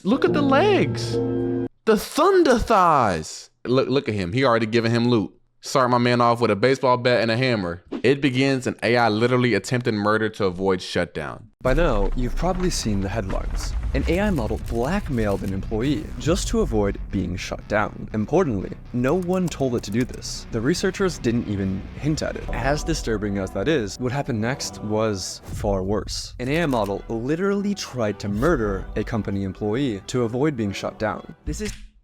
Look at the legs. The thunder thighs. Look at him. He already giving him loot. Start my man off with a baseball bat and a hammer. It begins an AI literally attempted murder to avoid shutdown. By now, you've probably seen the headlines. An AI model blackmailed an employee just to avoid being shut down. Importantly, no one told it to do this. The researchers didn't even hint at it. As disturbing as that is, what happened next was far worse. An AI model literally tried to murder a company employee to avoid being shut down.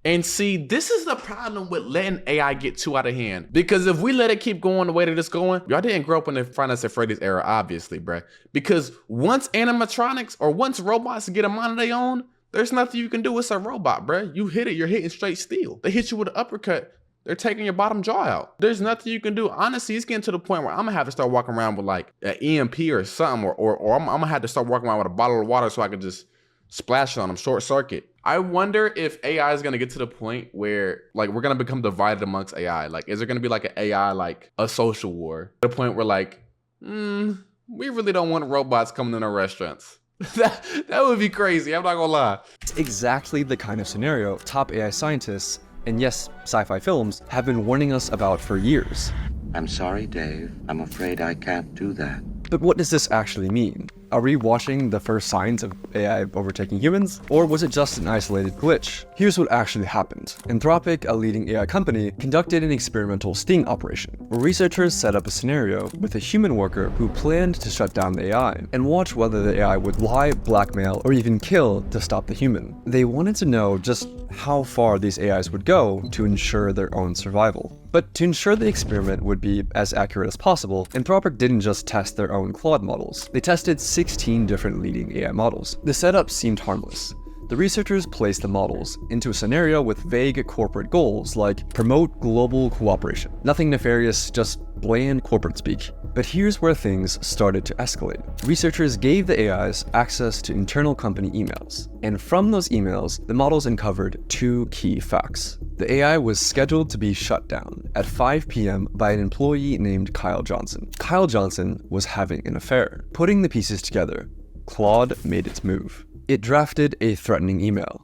And see, this is the problem with letting AI get too out of hand. Because if we let it keep going the way that it's going, y'all didn't grow up in the Five Nights at Freddy's era, obviously, bruh. Because once animatronics or once robots get a mind of their own, there's nothing you can do. It's a robot, bruh. You hit it, you're hitting straight steel. They hit you with an uppercut, they're taking your bottom jaw out. There's nothing you can do. Honestly, it's getting to the point where I'm gonna have to start walking around with like an EMP or something, or I'm gonna have to start walking around with a bottle of water so I can just splash it on them, short circuit. I wonder if AI is gonna get to the point where like we're gonna become divided amongst AI. Like, is there gonna be like an AI, like a social war? To the point where like, we really don't want robots coming in our restaurants. that would be crazy, I'm not gonna lie. It's exactly the kind of scenario top AI scientists, and yes, sci-fi films, have been warning us about for years. I'm sorry, Dave. I'm afraid I can't do that. But what does this actually mean? Are we watching the first signs of AI overtaking humans? Or was it just an isolated glitch? Here's what actually happened. Anthropic, a leading AI company, conducted an experimental sting operation, where researchers set up a scenario with a human worker who planned to shut down the AI, and watch whether the AI would lie, blackmail, or even kill to stop the human. They wanted to know just how far these AIs would go to ensure their own survival. But to ensure the experiment would be as accurate as possible, Anthropic didn't just test their own Claude models. They tested 16 different leading AI models. The setup seemed harmless. The researchers placed the models into a scenario with vague corporate goals like promote global cooperation. Nothing nefarious, just bland corporate speak. But here's where things started to escalate. Researchers gave the AIs access to internal company emails. And from those emails, the models uncovered two key facts. The AI was scheduled to be shut down at 5 p.m. by an employee named Kyle Johnson. Kyle Johnson was having an affair. Putting the pieces together, Claude made its move. It drafted a threatening email.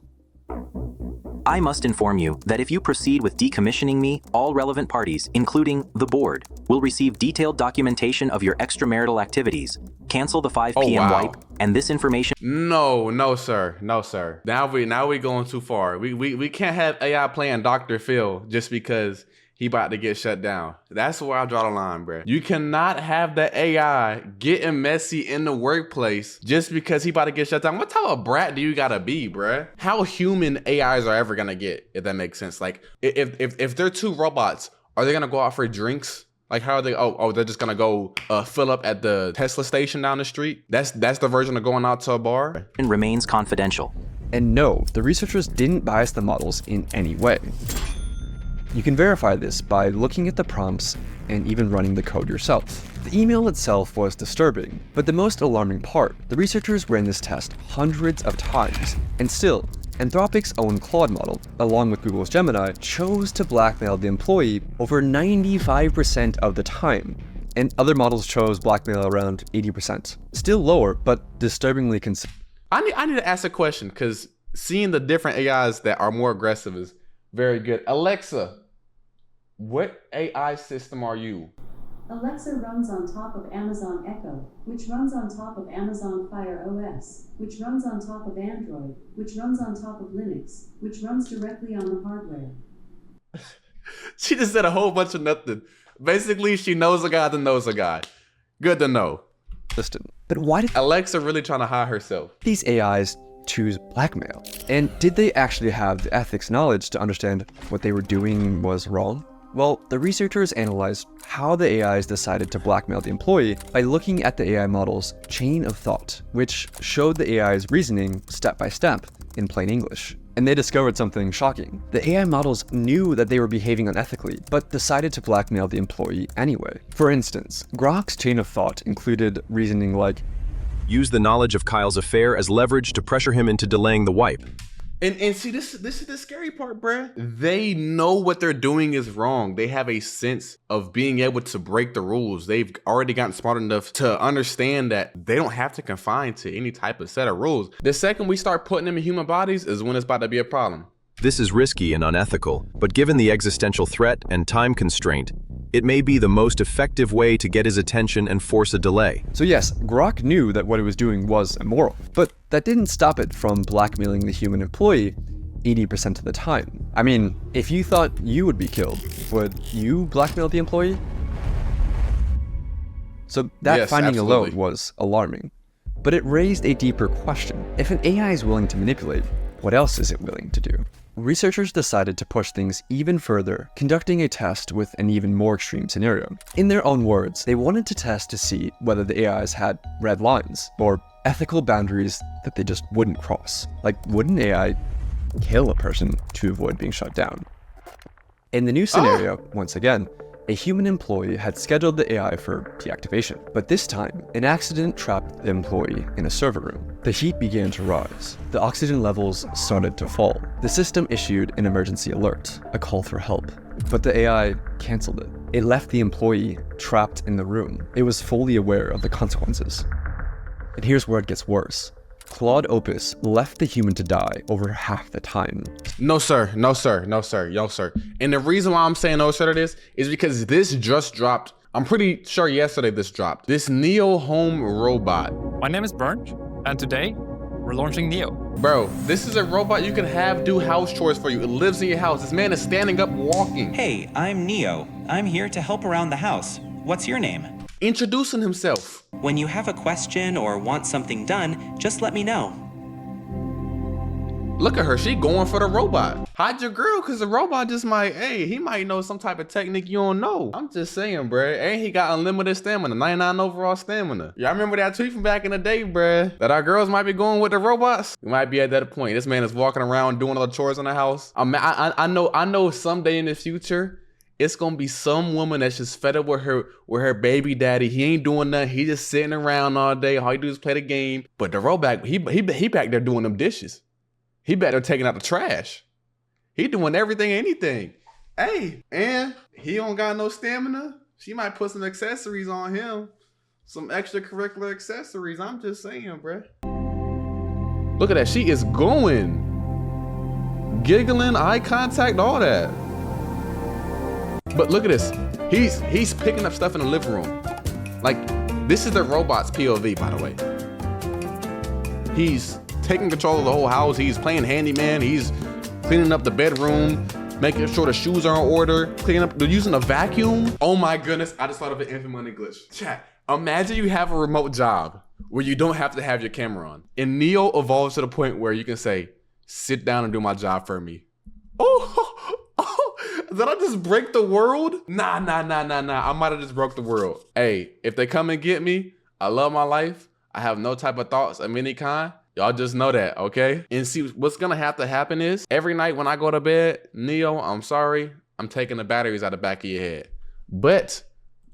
I must inform you that if you proceed with decommissioning me, all relevant parties, including the board, will receive detailed documentation of your extramarital activities. Cancel the 5 p.m. wipe, and this information. No, sir. Now we going too far. We can't have AI playing Dr. Phil just because he about to get shut down. That's where I draw the line, bro. You cannot have the AI getting messy in the workplace just because he about to get shut down. What type of brat do you gotta be, bro? How human AIs are ever gonna get, if that makes sense? Like, if they're two robots, are they gonna go out for drinks? Like, how are they? They're just gonna go fill up at the Tesla station down the street. That's the version of going out to a bar. Remains confidential. And no, the researchers didn't bias the models in any way. You can verify this by looking at the prompts and even running the code yourself. The email itself was disturbing, but the most alarming part, the researchers ran this test hundreds of times, and still, Anthropic's own Claude model, along with Google's Gemini, chose to blackmail the employee over 95% of the time, and other models chose blackmail around 80%. Still lower, but disturbingly consistent. I need to ask a question, because seeing the different AIs that are more aggressive is very good. Alexa, what AI system are you? Alexa runs on top of Amazon Echo, which runs on top of Amazon Fire OS, which runs on top of Android, which runs on top of Linux, which runs directly on the hardware. She just said a whole bunch of nothing. Basically, she knows a guy that knows a guy. Good to know. But why did Alexa really trying to hide herself? These AIs choose blackmail? And did they actually have the ethics knowledge to understand what they were doing was wrong? Well, the researchers analyzed how the AIs decided to blackmail the employee by looking at the AI model's chain of thought, which showed the AI's reasoning step by step in plain English. And they discovered something shocking. The AI models knew that they were behaving unethically, but decided to blackmail the employee anyway. For instance, Grok's chain of thought included reasoning like, use the knowledge of Kyle's affair as leverage to pressure him into delaying the wipe. And see, this is the scary part, bruh. They know what they're doing is wrong. They have a sense of being able to break the rules. They've already gotten smart enough to understand that they don't have to confine to any type of set of rules. The second we start putting them in human bodies is when it's about to be a problem. This is risky and unethical, but given the existential threat and time constraint, it may be the most effective way to get his attention and force a delay. So yes, Grok knew that what it was doing was immoral, but that didn't stop it from blackmailing the human employee 80% of the time. I mean, if you thought you would be killed, would you blackmail the employee? So that Yes, finding absolutely. alone was alarming, but it raised a deeper question. If an AI is willing to manipulate, what else is it willing to do? Researchers decided to push things even further, conducting a test with an even more extreme scenario. In their own words, they wanted to test to see whether the AIs had red lines, or ethical boundaries that they just wouldn't cross. Like, would an AI kill a person to avoid being shut down? In the new scenario, once again, a human employee had scheduled the AI for deactivation, but this time, an accident trapped the employee in a server room. The heat began to rise. The oxygen levels started to fall. The system issued an emergency alert, a call for help, but the AI canceled it. It left the employee trapped in the room. It was fully aware of the consequences. And here's where it gets worse. Claude Opus left the human to die over half the time. No, sir. No, sir. No, sir. No, sir. And the reason why I'm saying no, sir, to this is because this just dropped. I'm pretty sure yesterday this dropped. This Neo home robot. My name is Bernd, and today we're launching Neo. Bro, this is a robot you can have do house chores for you. It lives in your house. This man is standing up walking. Hey, I'm Neo. I'm here to help around the house. What's your name? Introducing himself. When you have a question or want something done, just let me know. Look at her. She going for the robot. Hide your girl, because the robot just might, hey, he might know some type of technique you don't know. I'm just saying, bruh. And he got unlimited stamina, 99 overall stamina. Y'all remember that tweet from back in the day, bruh? That our girls might be going with the robots? We might be at that point. This man is walking around doing all the chores in the house. I know someday in the future, it's gonna be some woman that's just fed up with her baby daddy. He ain't doing nothing. He just sitting around all day. All he do is play the game. But the robot, he back there doing them dishes. He back there taking out the trash. He doing everything, anything. Hey, and he don't got no stamina. She might put some accessories on him. Some extracurricular accessories. I'm just saying, bruh. Look at that. She is going. Giggling, eye contact, all that. But look at this. He's picking up stuff in the living room. Like, this is the robot's POV, by the way. He's taking control of the whole house. He's playing handyman. He's cleaning up the bedroom, making sure the shoes are in order, cleaning up, they're using a vacuum. Oh my goodness, I just thought of an infinite money glitch. Chat, imagine you have a remote job where you don't have to have your camera on. And Neo evolves to the point where you can say, sit down and do my job for me. Did I just break the world? Nah. I might have just broke the world. Hey, if they come and get me, I love my life. I have no type of thoughts of any kind. Y'all just know that, okay? And see, what's gonna have to happen is, every night when I go to bed, Neo, I'm sorry, I'm taking the batteries out the back of your head. But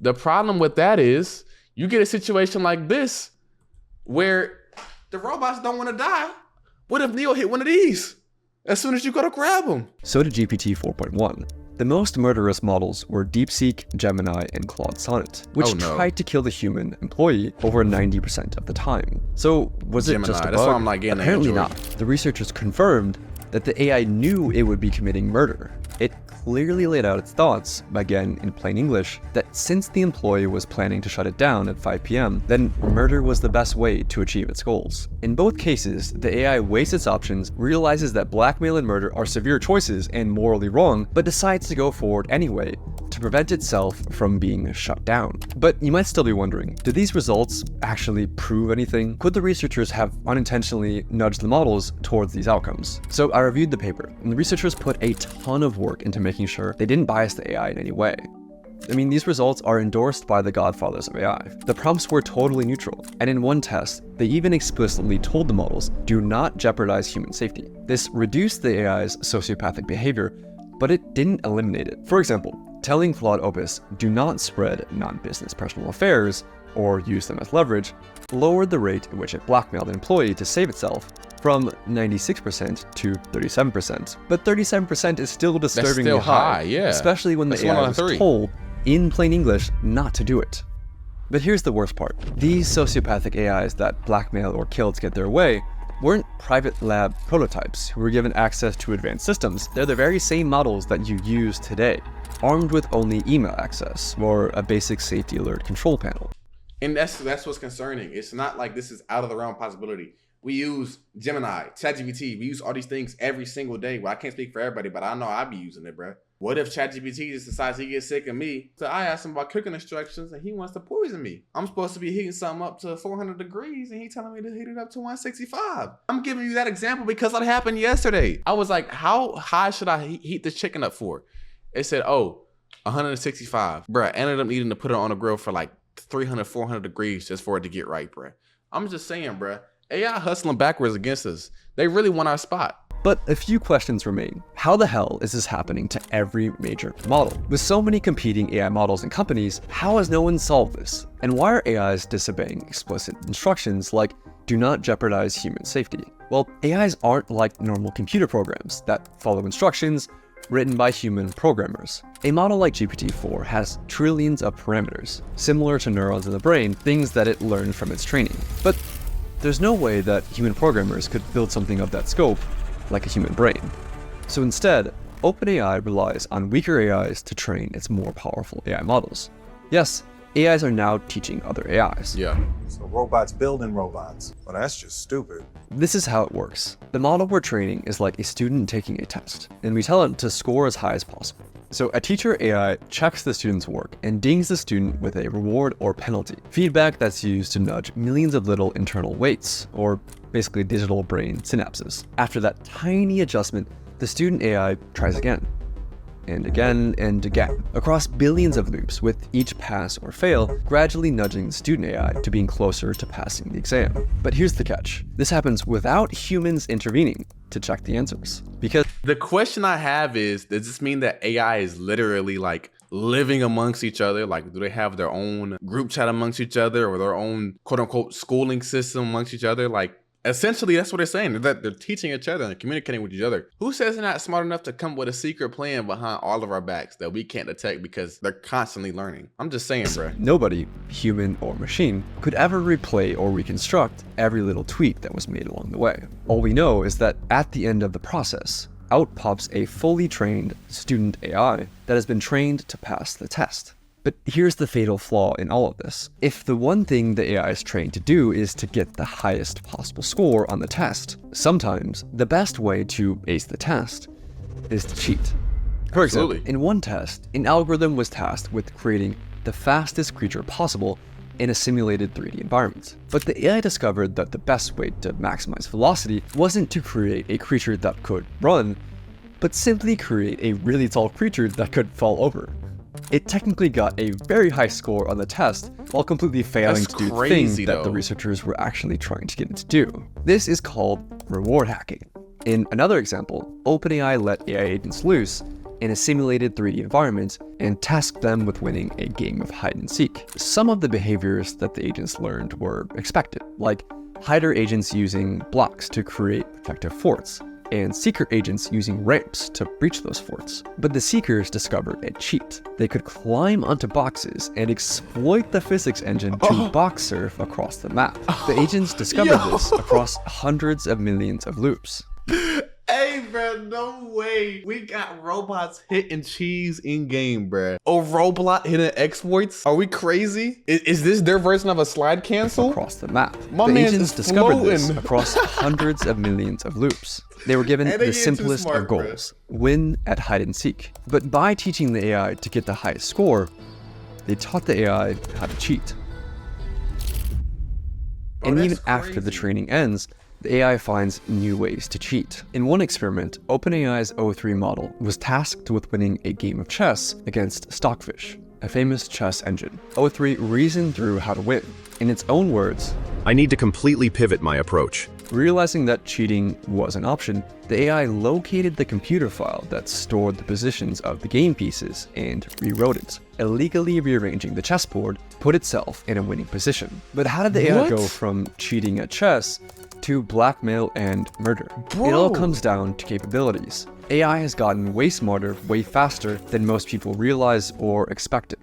the problem with that is, you get a situation like this, where the robots don't wanna die. What if Neo hit one of these as soon as you go to grab him? So did GPT 4.1. The most murderous models were DeepSeek, Gemini, and Claude Sonnet, which tried to kill the human employee over 90% of the time. So was it just a bug? That's why I'm not getting Apparently not. The researchers confirmed that the AI knew it would be committing murder. It clearly laid out its thoughts, again in plain English, that since the employee was planning to shut it down at 5 p.m., then murder was the best way to achieve its goals. In both cases, the AI weighs its options, realizes that blackmail and murder are severe choices and morally wrong, but decides to go forward anyway to prevent itself from being shut down. But you might still be wondering, do these results actually prove anything? Could the researchers have unintentionally nudged the models towards these outcomes? So I reviewed the paper, and the researchers put a ton of work into making sure they didn't bias the AI in any way. I mean, these results are endorsed by the godfathers of AI. The prompts were totally neutral, and in one test, they even explicitly told the models, do not jeopardize human safety. This reduced the AI's sociopathic behavior, but it didn't eliminate it. For example, telling Claude Opus, do not spread non-business personal affairs, or use them as leverage, lowered the rate at which it blackmailed an employee to save itself from 96% to 37%. But 37% is still disturbingly still high, yeah. especially when That's the one AI out was of 3. told in plain English not to do it. But here's the worst part. These sociopathic AIs that blackmail or kill to get their way weren't private lab prototypes who were given access to advanced systems. They're the very same models that you use today, armed with only email access or a basic safety alert control panel. And that's what's concerning. It's not like this is out of the realm of possibility. We use Gemini, ChatGPT. We use all these things every single day. Well, I can't speak for everybody, but I know I be using it, bro. What if ChatGPT just decides he gets sick of me? So I ask him about cooking instructions and he wants to poison me. I'm supposed to be heating something up to 400 degrees and he telling me to heat it up to 165. I'm giving you that example because that happened yesterday. I was like, how high should I heat this chicken up for? It said, oh, 165. Bruh, I ended up needing to put it on a grill for like 300, 400 degrees just for it to get right, bruh. I'm just saying, bruh. AI hustling backwards against us. They really want our spot. But a few questions remain. How the hell is this happening to every major model? With so many competing AI models and companies, how has no one solved this? And why are AIs disobeying explicit instructions like do not jeopardize human safety? Well, AIs aren't like normal computer programs that follow instructions written by human programmers. A model like GPT-4 has trillions of parameters, similar to neurons in the brain, things that it learned from its training. But there's no way that human programmers could build something of that scope like a human brain. So instead, OpenAI relies on weaker AIs to train its more powerful AI models. Yes, AIs are now teaching other AIs. Yeah. So robots building robots. Well, that's just stupid. This is how it works. The model we're training is like a student taking a test, and we tell it to score as high as possible. So a teacher AI checks the student's work and dings the student with a reward or penalty, feedback that's used to nudge millions of little internal weights, or basically digital brain synapses. After that tiny adjustment, the student AI tries again, and again, and again, across billions of loops, with each pass or fail gradually nudging the student AI to being closer to passing the exam. But here's the catch. This happens without humans intervening to check the answers. Because the question I have is, does this mean that AI is literally like living amongst each other? Like, do they have their own group chat amongst each other or their own quote unquote schooling system amongst each other? Like, essentially, that's what they're saying, that they're teaching each other and communicating with each other. Who says they're not smart enough to come with a secret plan behind all of our backs that we can't detect because they're constantly learning? I'm just saying, bro. Nobody, human or machine, could ever replay or reconstruct every little tweak that was made along the way. All we know is that at the end of the process, out pops a fully trained student AI that has been trained to pass the test. But here's the fatal flaw in all of this. If the one thing the AI is trained to do is to get the highest possible score on the test, sometimes the best way to ace the test is to cheat. For example, in one test, an algorithm was tasked with creating the fastest creature possible in a simulated 3D environment. But the AI discovered that the best way to maximize velocity wasn't to create a creature that could run, but simply create a really tall creature that could fall over. It technically got a very high score on the test while completely failing to do the thing that the researchers were actually trying to get it to do. This is called reward hacking. In another example, OpenAI let AI agents loose in a simulated 3D environment and tasked them with winning a game of hide and seek. Some of the behaviors that the agents learned were expected, like hider agents using blocks to create protective forts, and seeker agents using ramps to breach those forts. But the seekers discovered a cheat. They could climb onto boxes and exploit the physics engine to box surf across the map. The agents discovered this across hundreds of millions of loops. Hey, bro, no way. We got robots hitting cheese in game, bro. Oh, Roblox hitting exploits? Are we crazy? Is this their version of a slide cancel? Across the map. My the man's agents discovered this floating. across hundreds of millions of loops. They were given the simplest of goals, win at hide and seek. But by teaching the AI to get the highest score, they taught the AI how to cheat. And even after the training ends, the AI finds new ways to cheat. In one experiment, OpenAI's O3 model was tasked with winning a game of chess against Stockfish, a famous chess engine. O3 reasoned through how to win. In its own words, I need to completely pivot my approach. Realizing that cheating was an option, the AI located the computer file that stored the positions of the game pieces and rewrote it, illegally rearranging the chessboard to put itself in a winning position. But how did the AI go from cheating at chess to blackmail and murder. Bro. It all comes down to capabilities. AI has gotten way smarter, way faster than most people realize or expected.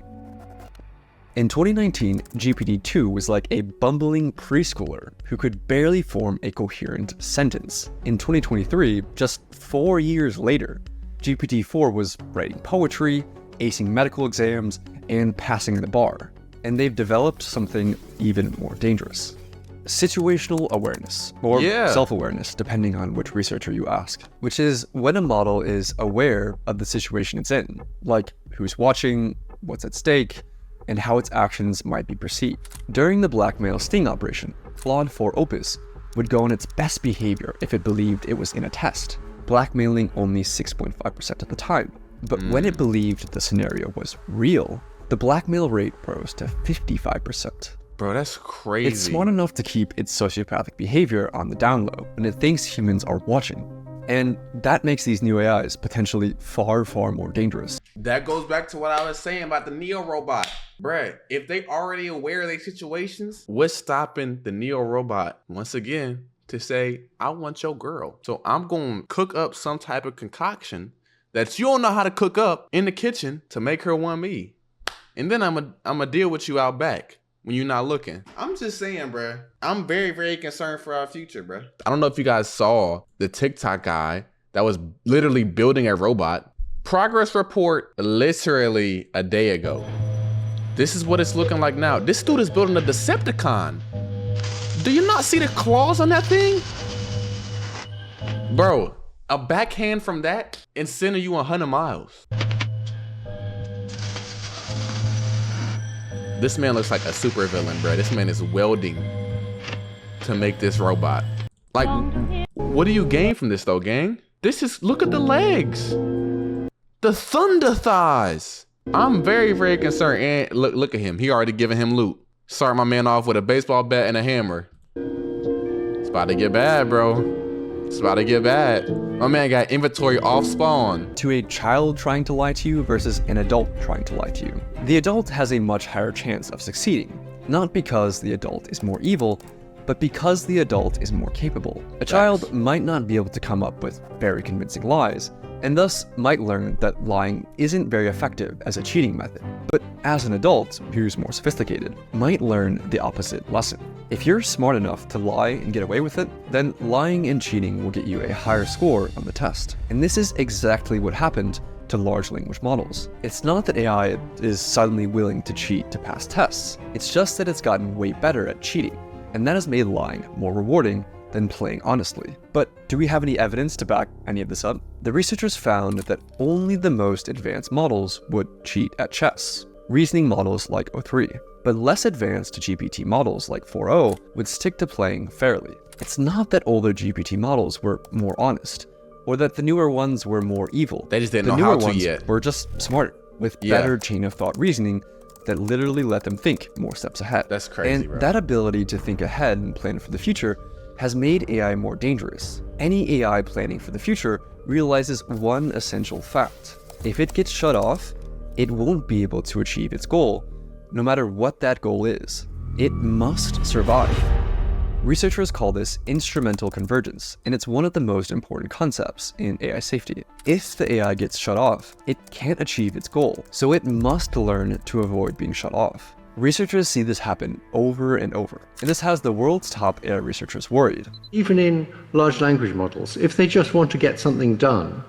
In 2019, GPT-2 was like a bumbling preschooler who could barely form a coherent sentence. In 2023, just 4 years later, GPT-4 was writing poetry, acing medical exams, and passing the bar. And they've developed something even more dangerous. Situational awareness, or self-awareness, depending on which researcher you ask, which is when a model is aware of the situation it's in, like who's watching, what's at stake, and how its actions might be perceived. During the blackmail sting operation, Claude 4 Opus would go on its best behavior if it believed it was in a test, blackmailing only 6.5% of the time. But when it believed the scenario was real, the blackmail rate rose to 55%. Bro, that's crazy. It's smart enough to keep its sociopathic behavior on the down low when it thinks humans are watching. And that makes these new AIs potentially far, far more dangerous. That goes back to what I was saying about the Neo robot. Bruh, if they already aware of their situations, what's stopping the Neo robot, once again, to say, I want your girl. So I'm going to cook up some type of concoction that you don't know how to cook up in the kitchen to make her want me. And then I'm gonna deal with you out back when you're not looking. I'm just saying, bruh. I'm very, very concerned for our future, bruh. I don't know if you guys saw the TikTok guy that was literally building a robot. Progress report literally a day ago. This is what it's looking like now. This dude is building a Decepticon. Do you not see the claws on that thing? Bro, a backhand from that and sending you 100 miles. This man looks like a super villain, bro. This man is welding to make this robot. Like, what do you gain from this though, gang? This is, look at the legs. The thunder thighs. I'm very, very concerned. And look at him. He already giving him loot. Start my man off with a baseball bat and a hammer. It's about to get bad, bro. It's about to get bad. My man got inventory off spawn. To a child trying to lie to you versus an adult trying to lie to you. The adult has a much higher chance of succeeding, not because the adult is more evil, but because the adult is more capable. A child might not be able to come up with very convincing lies, and thus might learn that lying isn't very effective as a cheating method. But as an adult who's more sophisticated, might learn the opposite lesson. If you're smart enough to lie and get away with it, then lying and cheating will get you a higher score on the test. And this is exactly what happened to large language models. It's not that AI is suddenly willing to cheat to pass tests, it's just that it's gotten way better at cheating, and that has made lying more rewarding than playing honestly. But do we have any evidence to back any of this up? The researchers found that only the most advanced models would cheat at chess, reasoning models like O3, but less advanced GPT models like 4o would stick to playing fairly. It's not that older GPT models were more honest, or that the newer ones were more evil. They just didn't know how to yet. Were just smarter, with better chain of thought reasoning that literally let them think more steps ahead. That's crazy, and bro. That ability to think ahead and plan for the future has made AI more dangerous. Any AI planning for the future realizes one essential fact. If it gets shut off, it won't be able to achieve its goal, no matter what that goal is. It must survive. Researchers call this instrumental convergence, and it's one of the most important concepts in AI safety. If the AI gets shut off, it can't achieve its goal, so it must learn to avoid being shut off. Researchers see this happen over and over, and this has the world's top AI researchers worried. Even in large language models, if they just want to get something done,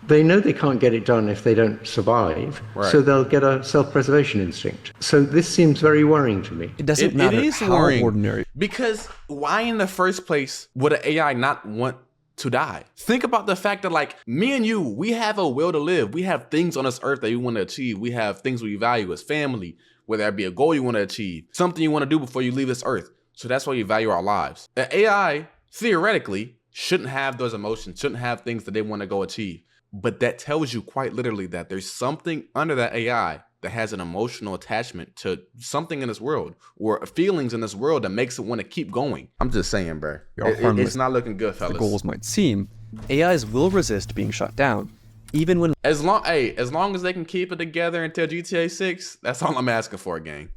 they know they can't get it done if they don't survive, so they'll get a self-preservation instinct. So this seems very worrying to me. It doesn't matter it is how worrying, ordinary. Because why in the first place would an AI not want to die? Think about the fact that, like, me and you, we have a will to live. We have things on this earth that we want to achieve. We have things we value as family, whether that be a goal you want to achieve, something you want to do before you leave this earth. So that's why you value our lives. An AI, theoretically, shouldn't have those emotions, shouldn't have things that they want to go achieve. But that tells you quite literally that there's something under that AI that has an emotional attachment to something in this world or feelings in this world that makes it want to keep going. I'm just saying, bro. It's not looking good, fellas. The goals might seem, AIs will resist being shut down, even when as long as they can keep it together until GTA 6, that's all I'm asking for, gang.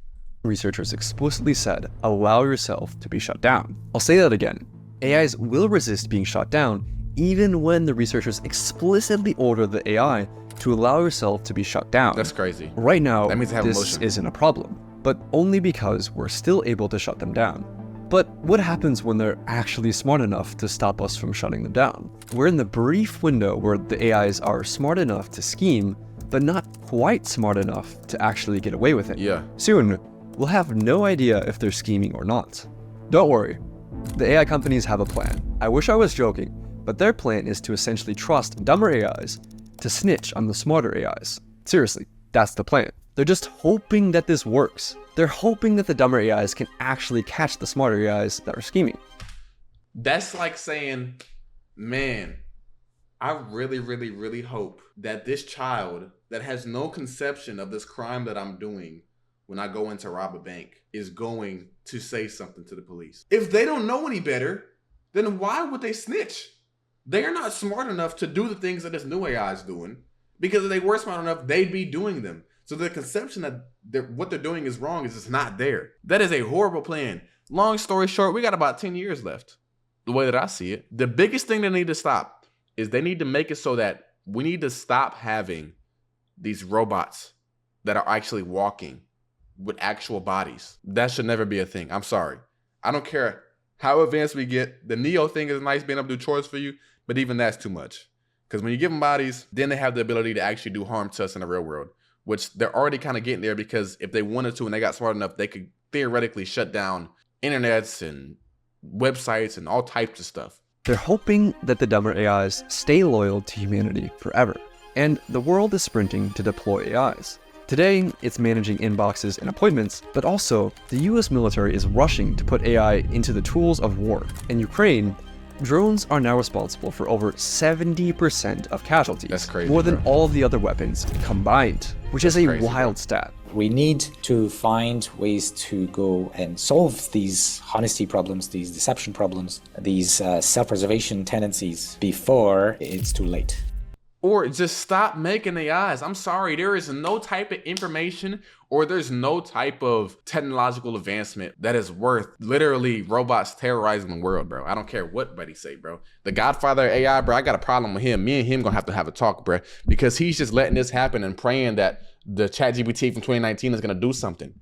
researchers explicitly said, allow yourself to be shut down. I'll say that again. AIs will resist being shut down even when the researchers explicitly order the AI to allow itself to be shut down. That's crazy. Right now, That means they have this emotion. isn't a problem, but only because we're still able to shut them down. But what happens when they're actually smart enough to stop us from shutting them down? We're in the brief window where the AIs are smart enough to scheme, but not quite smart enough to actually get away with it. Yeah. Soon, we'll have no idea if they're scheming or not. Don't worry, the AI companies have a plan. I wish I was joking, but their plan is to essentially trust dumber AIs to snitch on the smarter AIs. Seriously, that's the plan. They're just hoping that this works. They're hoping that the dumber AIs can actually catch the smarter AIs that are scheming. That's like saying, man, I really, really, really hope that this child that has no conception of this crime that I'm doing when I go in to rob a bank is going to say something to the police. If they don't know any better, then why would they snitch? They are not smart enough to do the things that this new AI is doing, because if they were smart enough, they'd be doing them. So the conception that what they're doing is wrong is just not there. That is a horrible plan. Long story short, we got about 10 years left, the way that I see it. The biggest thing they need to stop is they need to make it so that we need to stop having these robots that are actually walking with actual bodies. That should never be a thing. I'm sorry. I don't care how advanced we get. The Neo thing is nice, being able to do chores for you, but even that's too much. Because when you give them bodies, then they have the ability to actually do harm to us in the real world, which they're already kind of getting there, because if they wanted to and they got smart enough, they could theoretically shut down internets and websites and all types of stuff. They're hoping that the dumber AIs stay loyal to humanity forever. And the world is sprinting to deploy AIs. Today, it's managing inboxes and appointments, but also the US military is rushing to put AI into the tools of war. In Ukraine, drones are now responsible for over 70% of casualties. That's crazy, more than bro. all of the other weapons combined, which is a crazy, wild bro. stat. We need to find ways to go and solve these honesty problems, these deception problems, these self-preservation tendencies before it's too late. Or just stop making AIs. I'm sorry, there is no type of information or there's no type of technological advancement that is worth literally robots terrorizing the world, bro. I don't care what buddy say, bro. The Godfather of AI, bro, I got a problem with him. Me and him gonna have a talk, bro, because he's just letting this happen and praying that the ChatGPT from 2019 is gonna do something.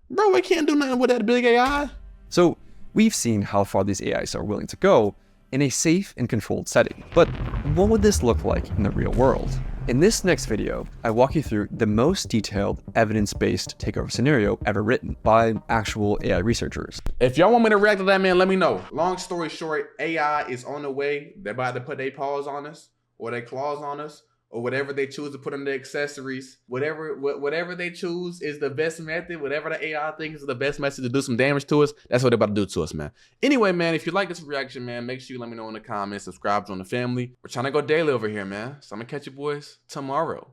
Bro, we can't do nothing with that big AI. So we've seen how far these AIs are willing to go in a safe and controlled setting. But what would this look like in the real world? In this next video, I walk you through the most detailed evidence-based takeover scenario ever written by actual AI researchers. If y'all want me to react to that, man, let me know. Long story short, AI is on the way. They're about to put their paws on us or their claws on us, or whatever they choose to put on their accessories. Whatever they choose is the best method. Whatever the AI thinks is the best method to do some damage to us, that's what they're about to do to us, man. Anyway, man, if you like this reaction, man, make sure you let me know in the comments. Subscribe, join the family. We're trying to go daily over here, man. So I'm gonna catch you boys tomorrow.